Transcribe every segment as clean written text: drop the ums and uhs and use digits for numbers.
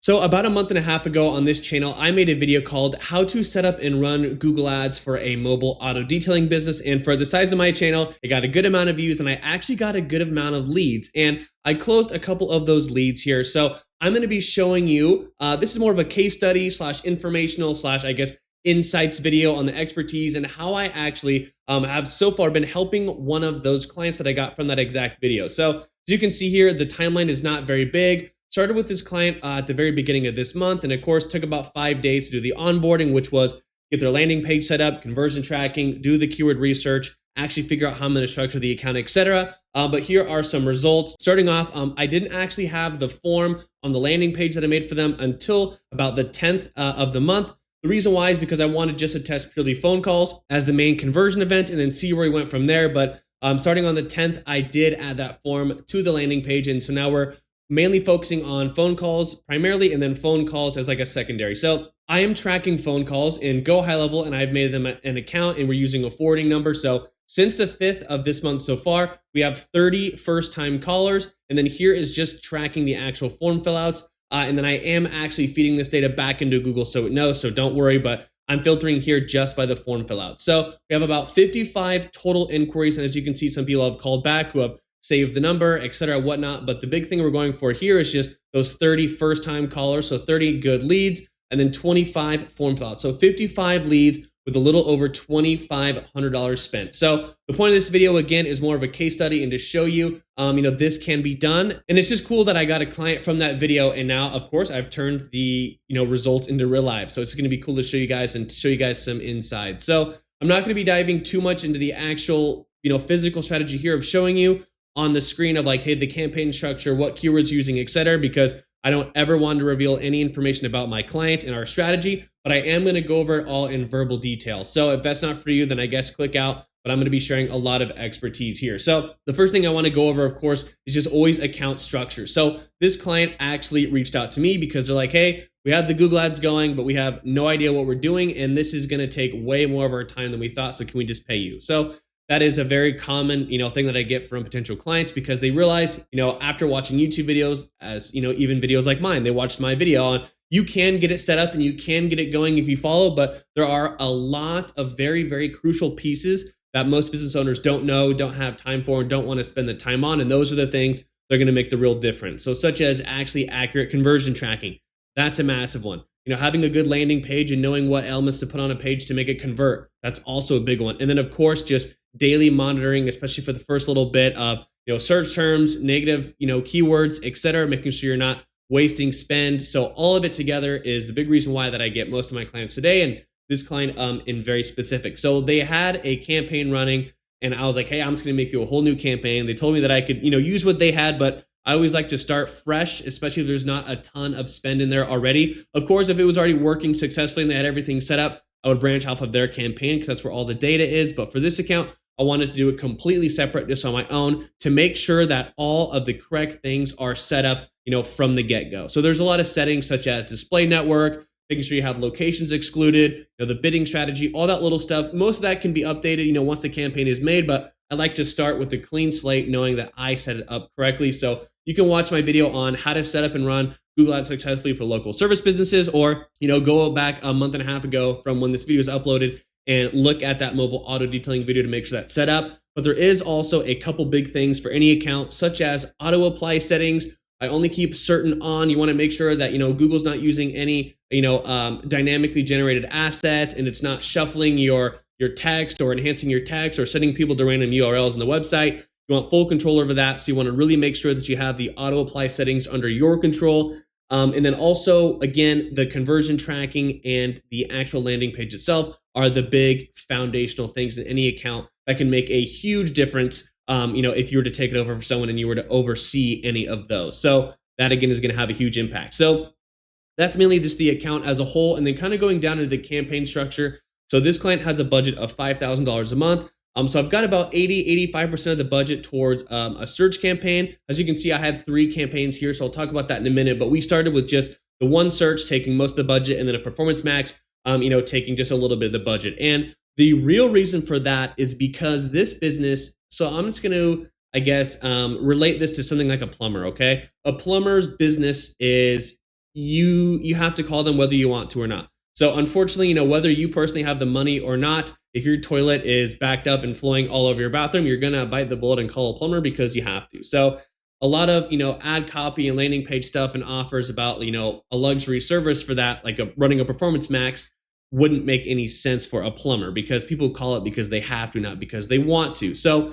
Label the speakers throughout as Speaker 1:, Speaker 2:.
Speaker 1: So about a month and a half ago on this channel, I made a video called how to set up and run Google Ads for a mobile auto detailing business. And for the size of my channel, it got a good amount of views and I actually got a good amount of leads. And I closed a couple of those leads here. So I'm going to be showing you, this is more of a case study slash informational slash, I guess, insights video on the expertise and how I actually have so far been helping one of those clients that I got from that exact video. So as you can see here, the timeline is not very big. Started with this client at the very beginning of this month, and of course took about 5 days to do the onboarding, which was get their landing page set up, conversion tracking, do the keyword research, actually figure out how I'm going to structure the account, etc. But here are some results. Starting off, I didn't actually have the form on the landing page that I made for them until about the 10th of the month. The reason why is because I wanted just to test purely phone calls as the main conversion event and then see where we went from there. But starting on the 10th, I did add that form to the landing page, and so now we're mainly focusing on phone calls primarily, and then phone calls as like a secondary. So I am tracking phone calls in Go High Level, and I've made them an account, and we're using a forwarding number. So since the 5th of this month so far, we have 30 first-time callers, and then here is just tracking the actual form fill-outs. And then I am actually feeding this data back into Google so it knows, so don't worry, but I'm filtering here just by the form fill-out. So we have about 55 total inquiries, and as you can see, some people have called back who have save the number, etc., whatnot. But the big thing we're going for here is just those 30 first-time callers, so 30 good leads, and then 25 form fill outs. So 55 leads with a little over $2,500 spent. So the point of this video, again, is more of a case study and to show you, this can be done. And it's just cool that I got a client from that video, and now, of course, I've turned the results into real life. So it's going to be cool to show you guys and show you guys some insight. So I'm not going to be diving too much into the actual, physical strategy here of showing you on the screen of like, hey, the campaign structure, what keywords using, etc., because I don't ever want to reveal any information about my client and our strategy, but I am going to go over it all in verbal detail. So if that's not for you, then I guess click out, but I'm going to be sharing a lot of expertise here. So the first thing I want to go over, of course, is just always account structure. So this client actually reached out to me because they're like, hey, we have the Google ads going, but we have no idea what we're doing, and this is going to take way more of our time than we thought, so can we just pay you? So that is a very common, thing that I get from potential clients because they realize, after watching YouTube videos, as even videos like mine, they watched my video on, you can get it set up and you can get it going if you follow, but there are a lot of very, very crucial pieces that most business owners don't know, don't have time for, and don't want to spend the time on. And those are the things that are going to make the real difference. So such as actually accurate conversion tracking. That's a massive one. Having a good landing page and knowing what elements to put on a page to make it convert. That's also a big one. And then of course, just daily monitoring, especially for the first little bit of, search terms, negative, keywords, etc., making sure you're not wasting spend. So all of it together is the big reason why that I get most of my clients today. And this client in very specific. So they had a campaign running and I was like, hey, I'm just going to make you a whole new campaign. They told me that I could, use what they had, but I always like to start fresh, especially if there's not a ton of spend in there already. Of course, if it was already working successfully and they had everything set up, I would branch off of their campaign because that's where all the data is. But for this account, I wanted to do it completely separate, just on my own, to make sure that all of the correct things are set up, from the get-go. So there's a lot of settings such as display network, making sure you have locations excluded, the bidding strategy, all that little stuff. Most of that can be updated, once the campaign is made, but I like to start with a clean slate, knowing that I set it up correctly. So you can watch my video on how to set up and run Google Ads successfully for local service businesses, or, go back a month and a half ago from when this video is uploaded and look at that mobile auto detailing video to make sure that's set up. But there is also a couple big things for any account, such as auto apply settings. I only keep certain on. You want to make sure that, Google's not using any, dynamically generated assets, and it's not shuffling your text or enhancing your text or sending people to random URLs on the website. You want full control over that. So you want to really make sure that you have the auto apply settings under your control. And then also, again, the conversion tracking and the actual landing page itself are the big foundational things in any account that can make a huge difference. If you were to take it over for someone and you were to oversee any of those. So that, again, is going to have a huge impact. So that's mainly just the account as a whole. And then kind of going down into the campaign structure. So this client has a budget of $5,000 a month. So I've got about 85% of the budget towards a search campaign. As you can see, I have 3 campaigns here, so I'll talk about that in a minute. But we started with just the one search taking most of the budget, and then a performance max, taking just a little bit of the budget. And the real reason for that is because this business, so I'm just going to, I guess, relate this to something like a plumber, okay? A plumber's business is you have to call them whether you want to or not. So unfortunately, whether you personally have the money or not, if your toilet is backed up and flowing all over your bathroom, you're gonna bite the bullet and call a plumber because you have to. So a lot of ad copy and landing page stuff and offers about a luxury service for that, like running a Performance Max, wouldn't make any sense for a plumber because people call it because they have to, not because they want to. So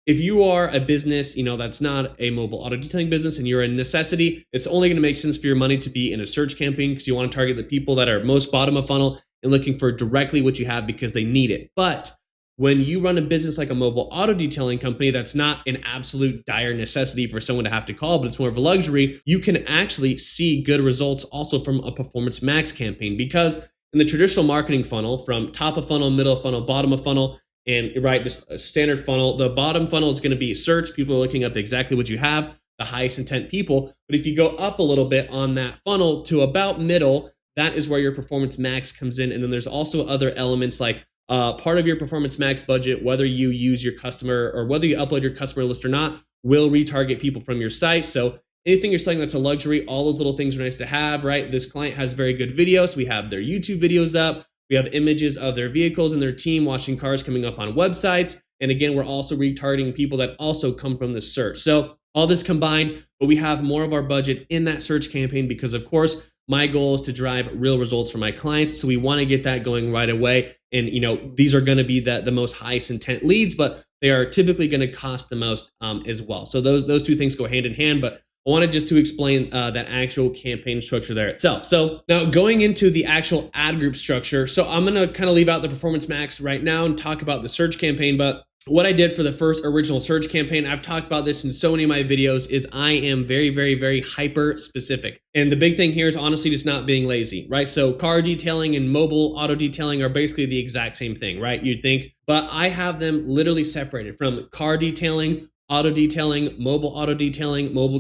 Speaker 1: if you are a business, that's not a mobile auto detailing business and you're a necessity, it's only going to make sense for your money to be in a search campaign because you want to target the people that are most bottom of funnel and looking for directly what you have because they need it. But when you run a business like a mobile auto detailing company, that's not an absolute dire necessity for someone to have to call, but it's more of a luxury. You can actually see good results also from a Performance Max campaign because in the traditional marketing funnel, from top of funnel, middle of funnel, bottom of funnel, and just a standard funnel, the bottom funnel is going to be search. People are looking up exactly what you have, the highest intent people. But if you go up a little bit on that funnel to about middle, that is where your Performance Max comes in. And then there's also other elements like part of your Performance Max budget, whether you use your customer or whether you upload your customer list or not, will retarget people from your site. So anything you're selling that's a luxury, all those little things are nice to have, right? This client has very good videos. We have their YouTube videos up. We have images of their vehicles and their team washing cars coming up on websites. And again, we're also retargeting people that also come from the search. So all this combined, but we have more of our budget in that search campaign because of course, my goal is to drive real results for my clients. So we want to get that going right away. And these are going to be the most highest intent leads, but they are typically going to cost the most as well. So those two things go hand in hand, but I wanted just to explain that actual campaign structure there itself. So now going into the actual ad group structure. So I'm going to kind of leave out the Performance Max right now and talk about the search campaign. But what I did for the first original search campaign, I've talked about this in so many of my videos, is I am very, very, very hyper specific. And the big thing here is honestly just not being lazy, right? So car detailing and mobile auto detailing are basically the exact same thing, right? You'd think, but I have them literally separated from car detailing, auto detailing, mobile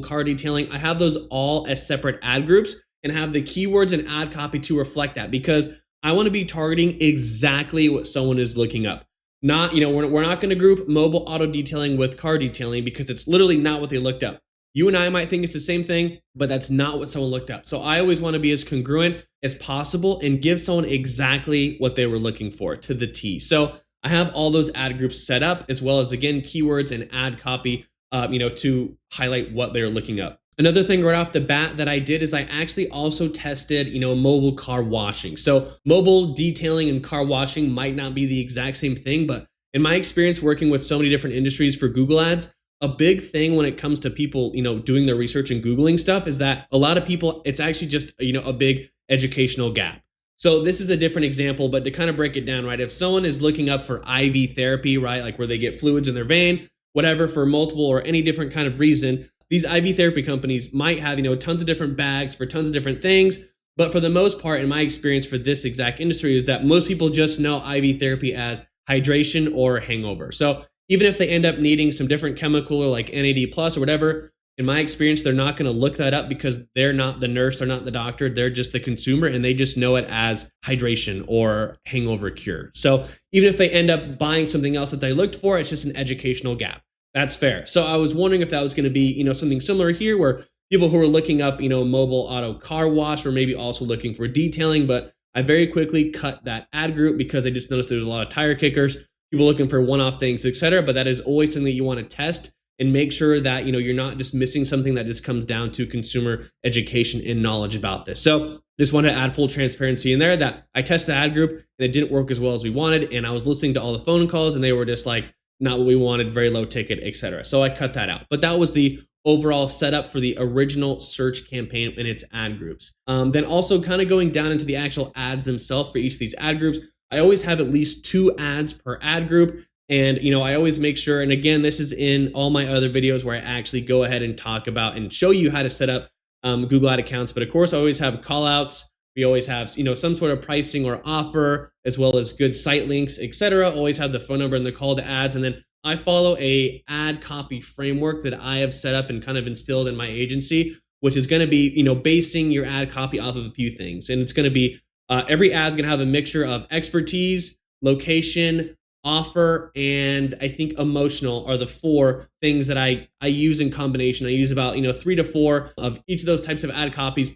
Speaker 1: car detailing. I have those all as separate ad groups and have the keywords and ad copy to reflect that because I want to be targeting exactly what someone is looking up. Not, we're not going to group mobile auto detailing with car detailing because it's literally not what they looked up. You and I might think it's the same thing, but that's not what someone looked up. So I always want to be as congruent as possible and give someone exactly what they were looking for to the T. So I have all those ad groups set up as well as, again, keywords and ad copy, to highlight what they're looking up. Another thing right off the bat that I did is I actually also tested, mobile car washing. So mobile detailing and car washing might not be the exact same thing, but in my experience working with so many different industries for Google Ads, a big thing when it comes to people, doing their research and Googling stuff is that a lot of people, it's actually just, a big educational gap. So this is a different example, but to kind of break it down, right? If someone is looking up for IV therapy, right? Like where they get fluids in their vein, whatever, for multiple or any different kind of reason, these IV therapy companies might have, tons of different bags for tons of different things. But for the most part, in my experience for this exact industry is that most people just know IV therapy as hydration or hangover. So even if they end up needing some different chemical or like NAD plus or whatever, in my experience, they're not going to look that up because they're not the nurse, they're not the doctor, they're just the consumer and they just know it as hydration or hangover cure. So even if they end up buying something else that they looked for, it's just an educational gap. That's fair. So I was wondering if that was going to be, something similar here where people who are looking up, mobile auto car wash were maybe also looking for detailing, but I very quickly cut that ad group because I just noticed there was a lot of tire kickers, people looking for one-off things, etc. But that is always something that you want to test and make sure that, you're not just missing something that just comes down to consumer education and knowledge about this. So just wanted to add full transparency in there that I tested the ad group and it didn't work as well as we wanted. And I was listening to all the phone calls and they were just like, not what we wanted, very low ticket, etc. So I cut that out. But that was the overall setup for the original search campaign and its ad groups. Then also kind of going down into the actual ads themselves for each of these ad groups, I always have at least 2 ads per ad group. And, I always make sure, and again, this is in all my other videos where I actually go ahead and talk about and show you how to set up Google ad accounts. But of course, I always have call outs. We always have, some sort of pricing or offer, as well as good site links, etc. Always have the phone number and the call to ads. And then I follow a ad copy framework that I have set up and kind of instilled in my agency, which is going to be, basing your ad copy off of a few things. And it's going to be, every ad is going to have a mixture of expertise, location, offer, and I think emotional are the four things that I use in combination. I use about 3 to 4 of each of those types of ad copy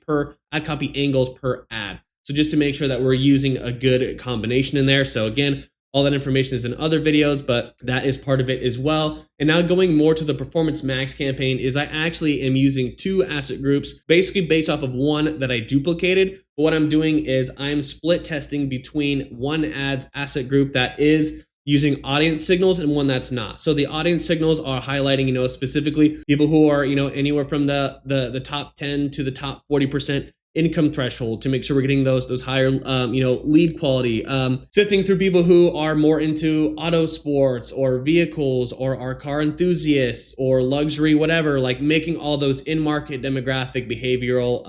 Speaker 1: angles per ad. So just to make sure that we're using a good combination in there. So again, all that information is in other videos, but that is part of it as well. And now going more to the Performance Max campaign is I actually am using 2 asset groups, basically based off of one that I duplicated. But what I'm doing is I'm split testing between one ads asset group that is using audience signals and one that's not. So the audience signals are highlighting, specifically people who are, anywhere from the top 10 to the top 40% income threshold to make sure we're getting those higher, lead quality. Sifting through people who are more into auto sports or vehicles or are car enthusiasts or luxury, whatever, like making all those in-market demographic behavioral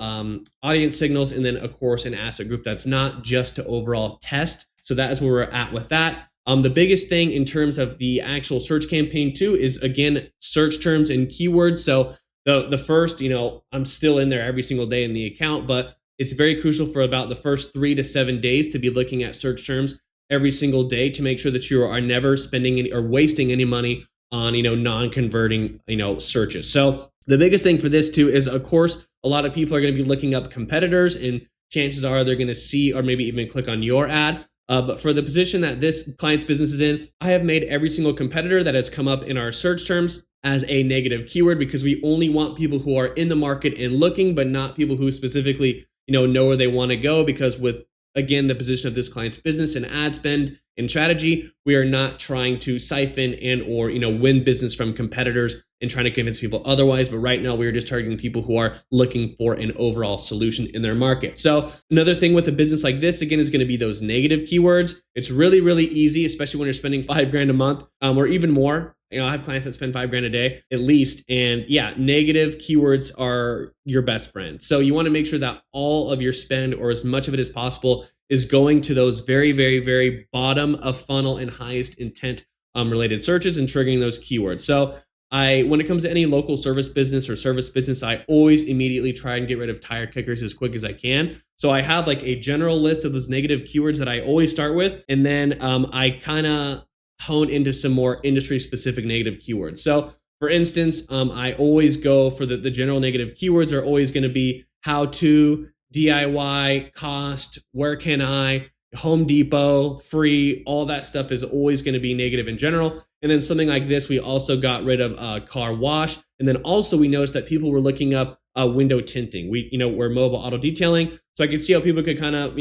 Speaker 1: audience signals. And then of course, an asset group that's not just to overall test. So that is where we're at with that. The biggest thing in terms of the actual search campaign too is, again, search terms and keywords. So the first, I'm still in there every single day in the account, but it's very crucial for about the first 3 to 7 days to be looking at search terms every single day to make sure that you are never spending any or wasting any money on, non-converting, searches. So the biggest thing for this too is, of course, a lot of people are going to be looking up competitors, and chances are they're going to see or maybe even click on your ad. But for the position that this client's business is in, I have made every single competitor that has come up in our search terms as a negative keyword, because we only want people who are in the market and looking, but not people who specifically, know where they want to go. Because with, again, the position of this client's business and ad spend and strategy, we are not trying to siphon and or, win business from competitors and trying to convince people otherwise. But right now we are just targeting people who are looking for an overall solution in their market. So another thing with a business like this, again, is going to be those negative keywords. It's really, really easy, especially when you're spending $5,000 a month or even more. I have clients that spend $5,000 a day at least. And yeah, negative keywords are your best friend. So you want to make sure that all of your spend, or as much of it as possible, is going to those very, very, very bottom of funnel and highest intent related searches and triggering those keywords. So when it comes to any local service business or service business, I always immediately try and get rid of tire kickers as quick as I can. So I have like a general list of those negative keywords that I always start with. And then I kind of hone into some more industry specific negative keywords. So for instance, I always go for the general negative keywords are always going to be how to, DIY, cost, where can I, Home Depot, free, all that stuff is always going to be negative in general. And then something like this, we also got rid of car wash. And then also we noticed that people were looking up window tinting. We're mobile auto detailing. So I could see how people could kind of,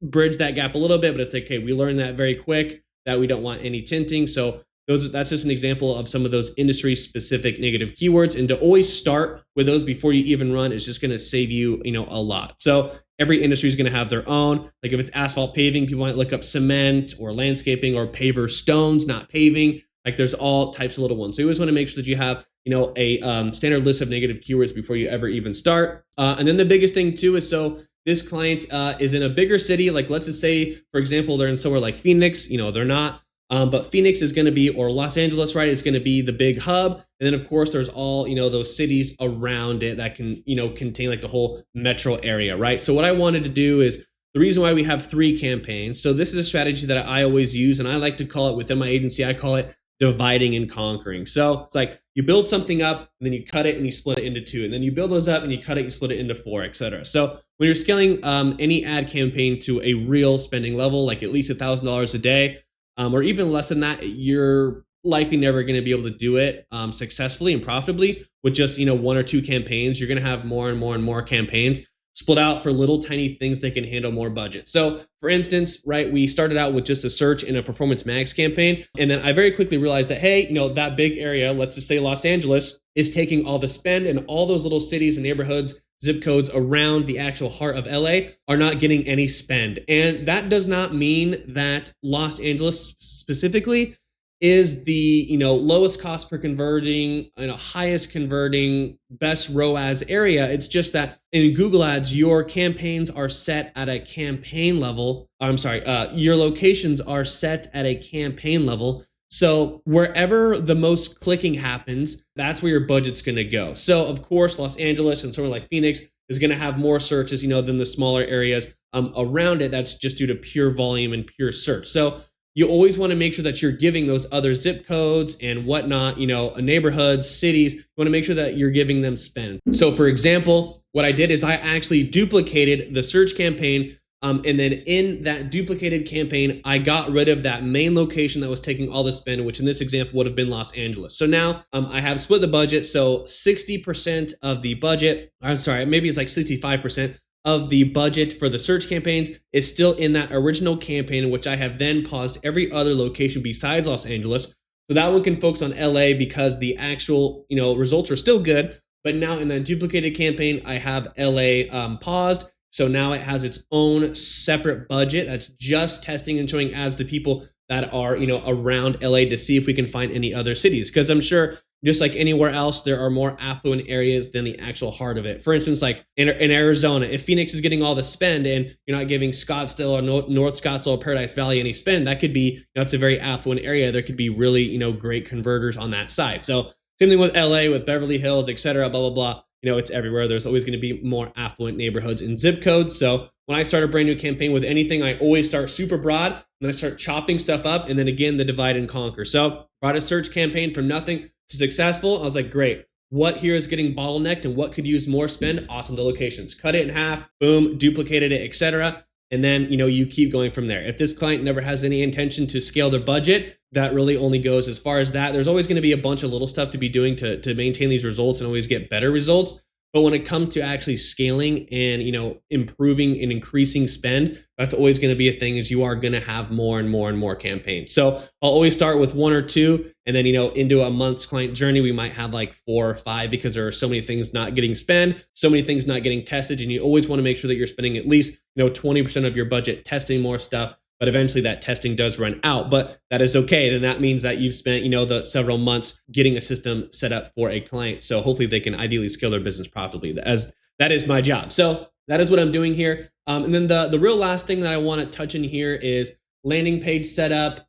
Speaker 1: bridge that gap a little bit, but it's okay. We learned that very quick that we don't want any tinting. So that's just an example of some of those industry specific negative keywords. And to always start with those before you even run is just going to save you, a lot. So every industry is going to have their own. Like if it's asphalt paving, people might look up cement or landscaping or paver stones, not paving. Like there's all types of little ones. So you always want to make sure that you have, a standard list of negative keywords before you ever even start. And then the biggest thing too is, so this client is in a bigger city. Like let's just say, for example, they're in somewhere like Phoenix, they're not. But Phoenix is going to be, or Los Angeles, right, is going to be the big hub. And then of course there's all, those cities around it that can, contain like the whole metro area, right? So what I wanted to do is, the reason why we have 3 campaigns. So this is a strategy that I always use, and I like to call it within my agency, I call it dividing and conquering. So it's like you build something up and then you cut it and you split it into 2, and then you build those up and you cut it, you split it into 4, etc. So when you're scaling any ad campaign to a real spending level, like at least $1,000 a day, or even less than that, you're likely never going to be able to do it successfully and profitably with just 1 or 2 campaigns. You're going to have more and more and more campaigns split out for little tiny things that can handle more budget. So for instance, right, we started out with just a search in a Performance Max campaign. And then I very quickly realized that, hey, that big area, let's just say Los Angeles, is taking all the spend, and all those little cities and neighborhoods, zip codes around the actual heart of LA are not getting any spend. And that does not mean that Los Angeles specifically is the lowest cost per converting, highest converting, best ROAS area. It's just that in Google Ads, your campaigns are set at a campaign level. Your locations are set at a campaign level. So wherever the most clicking happens, that's where your budget's going to go. So of course, Los Angeles and somewhere like Phoenix is going to have more searches, than the smaller areas around it. That's just due to pure volume and pure search. So you always want to make sure that you're giving those other zip codes and whatnot, neighborhoods, cities. You want to make sure that you're giving them spend. So for example, what I did is I actually duplicated the search campaign. And then in that duplicated campaign, I got rid of that main location that was taking all the spend, which in this example would have been Los Angeles. So now I have split the budget. So 60% of the budget, I'm sorry, maybe it's like 65% of the budget for the search campaigns is still in that original campaign, which I have then paused every other location besides Los Angeles. So that one can focus on LA because the actual, results are still good. But now in that duplicated campaign, I have LA paused. So now it has its own separate budget that's just testing and showing ads to people that are, around LA to see if we can find any other cities. Because I'm sure just like anywhere else, there are more affluent areas than the actual heart of it. For instance, like in Arizona, if Phoenix is getting all the spend and you're not giving Scottsdale or North Scottsdale or Paradise Valley any spend, that could be, it's a very affluent area. There could be really, great converters on that side. So same thing with LA, with Beverly Hills, et cetera, blah, blah, blah. It's everywhere. There's always going to be more affluent neighborhoods and zip codes. So when I start a brand new campaign with anything, I always start super broad, then I start chopping stuff up, and then again, the divide and conquer. So brought a search campaign from nothing to successful. I was like, great. What here is getting bottlenecked and what could use more spend? Awesome, the locations. Cut it in half, boom, duplicated it, etc. And then, you keep going from there. If this client never has any intention to scale their budget, that really only goes as far as that. There's always going to be a bunch of little stuff to be doing to maintain these results and always get better results. But when it comes to actually scaling and, improving and increasing spend, that's always going to be a thing, is you are going to have more and more and more campaigns. So I'll always start with 1 or 2. And then, into a month's client journey, we might have like 4 or 5 because there are so many things not getting spent, so many things not getting tested. And you always want to make sure that you're spending at least, 20% of your budget testing more stuff. But eventually that testing does run out, but that is okay. Then that means that you've spent, the several months getting a system set up for a client. So hopefully they can ideally scale their business profitably, as that is my job. So that is what I'm doing here. And then the real last thing that I want to touch in here is landing page setup,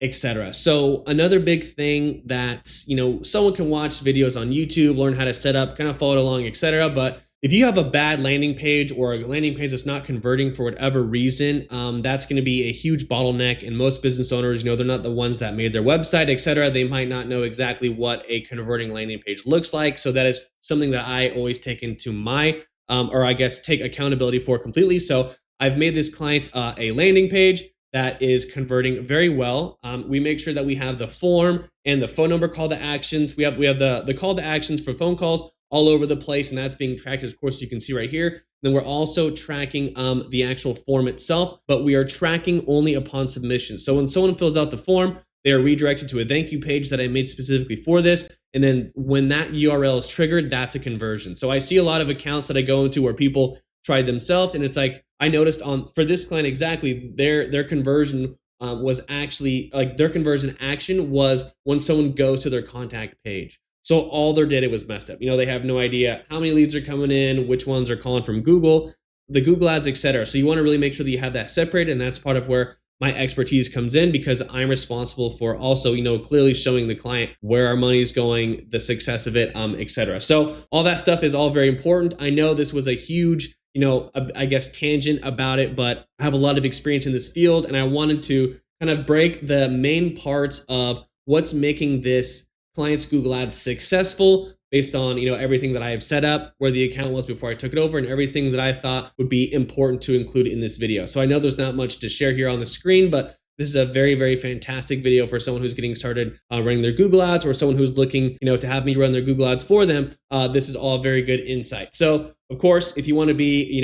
Speaker 1: etc. So another big thing that, someone can watch videos on YouTube, learn how to set up, kind of follow along, etc. But if you have a bad landing page or a landing page that's not converting for whatever reason, that's going to be a huge bottleneck. And most business owners, they're not the ones that made their website, etc. They might not know exactly what a converting landing page looks like. So that is something that I always take into my, take accountability for completely. So I've made this client a landing page that is converting very well. We make sure that we have the form and the phone number call to actions. We have the call to actions for phone calls all over the place, and that's being tracked, of course, you can see right here. Then we're also tracking the actual form itself, but we are tracking only upon submission. So when someone fills out the form, they are redirected to a thank you page that I made specifically for this. And then when that URL is triggered, that's a conversion. So I see a lot of accounts that I go into where people tried themselves, and it's like, I noticed for this client exactly, their conversion was actually, their conversion action was when someone goes to their contact page. So all their data was messed up. They have no idea how many leads are coming in, which ones are calling from Google, the Google ads, etc. So you want to really make sure that you have that separated, and that's part of where my expertise comes in, because I'm responsible for also, clearly showing the client where our money is going, the success of it, etc. So all that stuff is all very important. I know this was a huge, tangent about it, but I have a lot of experience in this field, and I wanted to kind of break the main parts of what's making this client's Google ads successful based on, everything that I have set up, where the account was before I took it over, and everything that I thought would be important to include in this video. So I know there's not much to share here on the screen, but this is a very, very fantastic video for someone who's getting started running their Google ads, or someone who's looking, to have me run their Google ads for them. This is all very good insight. So of course, if you want to be,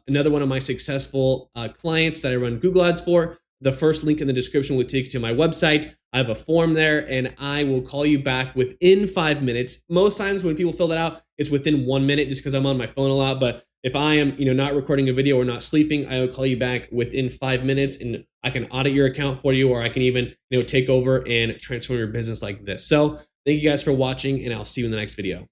Speaker 1: another one of my successful clients that I run Google ads for, the first link in the description will take you to my website. I have a form there, and I will call you back within 5 minutes. Most times when people fill that out, it's within 1 minute, just because I'm on my phone a lot. But if I am, not recording a video or not sleeping, I will call you back within 5 minutes, and I can audit your account for you, or I can even, take over and transform your business like this. So thank you guys for watching, and I'll see you in the next video.